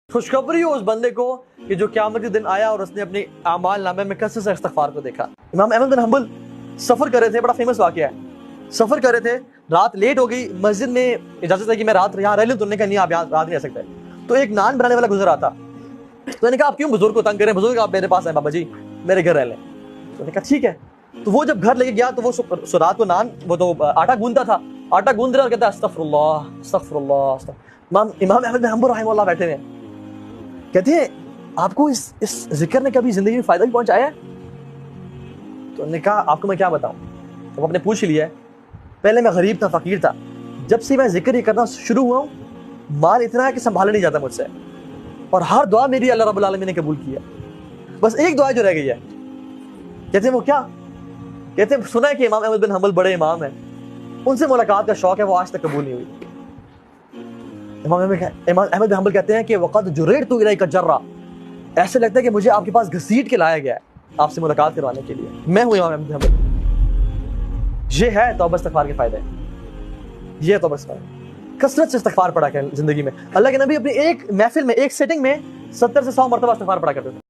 खुशखबरी हो उस बंदे को कि जो क़यामत के दिन आया और उसने अपने आमाल नामे में कसरत से इस्तिग़फ़ार को देखा। इमाम अहमद बिन हंबल सफ़र कर रहे थे, बड़ा फेमस वाक़या है। सफ़र कर रहे थे, रात लेट हो गई, मस्जिद में इजाज़त है कि मैं रात यहाँ रह लूँ, तो उन्होंने कहा नहीं आप यहाँ रात नहीं रह सकते। तो एक नान बनाने वाला गुजर आता, तो मैंने कहा आप क्यों बुजुर्ग को तंग करें, बुजुर्ग आप मेरे पास हैं बाबा जी, मेरे घर रह लें। तो उन्होंने कहा ठीक है। तो वो जब घर लेके गया तो वो रात को नान वो तो आटा गूंदता था, आटा गूंद रहा और कहता अस्तग़फ़िरुल्लाह अस्तग़फ़िरुल्लाह। इमाम अहमद बिन हंबल रहमतुल्लाह बैठे हैं, कहते हैं आपको इस जिक्र ने कभी जिंदगी में फायदा भी पहुंचाया है? तो उन्होंने कहा आपको मैं क्या बताऊं। तो आपने पूछ लिया है, पहले मैं गरीब था, फकीर था, जब से मैं जिक्र ये करना शुरू हुआ हूं, माल इतना है कि संभाला नहीं जाता मुझसे, और हर दुआ मेरी अल्लाह रब्बुल आलमीन ने कबूल किया, बस एक दुआ जो रह गई है। कहते हैं वो क्या? कहते हैं सुना है कि इमाम अहमद बिन हंबल बड़े इमाम हैं, उनसे मुलाकात का शौक है, वो आज तक कबूल नहीं हुई। इमाम अहमद बिन हंबल कहते हैं कि वक़द जुरैतु इलैका जर्रा, ऐसे लगता है कि मुझे आपके पास घसीट के लाया गया है आपसे मुलाकात करवाने के लिए। मैं हूँ इमाम अहमद बिन हंबल। ये है तौबा इस्तिग़फ़ार के फायदे, ये है तौबा इस्तिग़फ़ार। कसरत से इस्तिग़फ़ार पढ़ा करें जिंदगी में। अल्लाह के नबी अपनी एक महफिल में, एक सेटिंग में 70 से 100 मरतबा इस्तिग़फ़ार पढ़ा करते थे।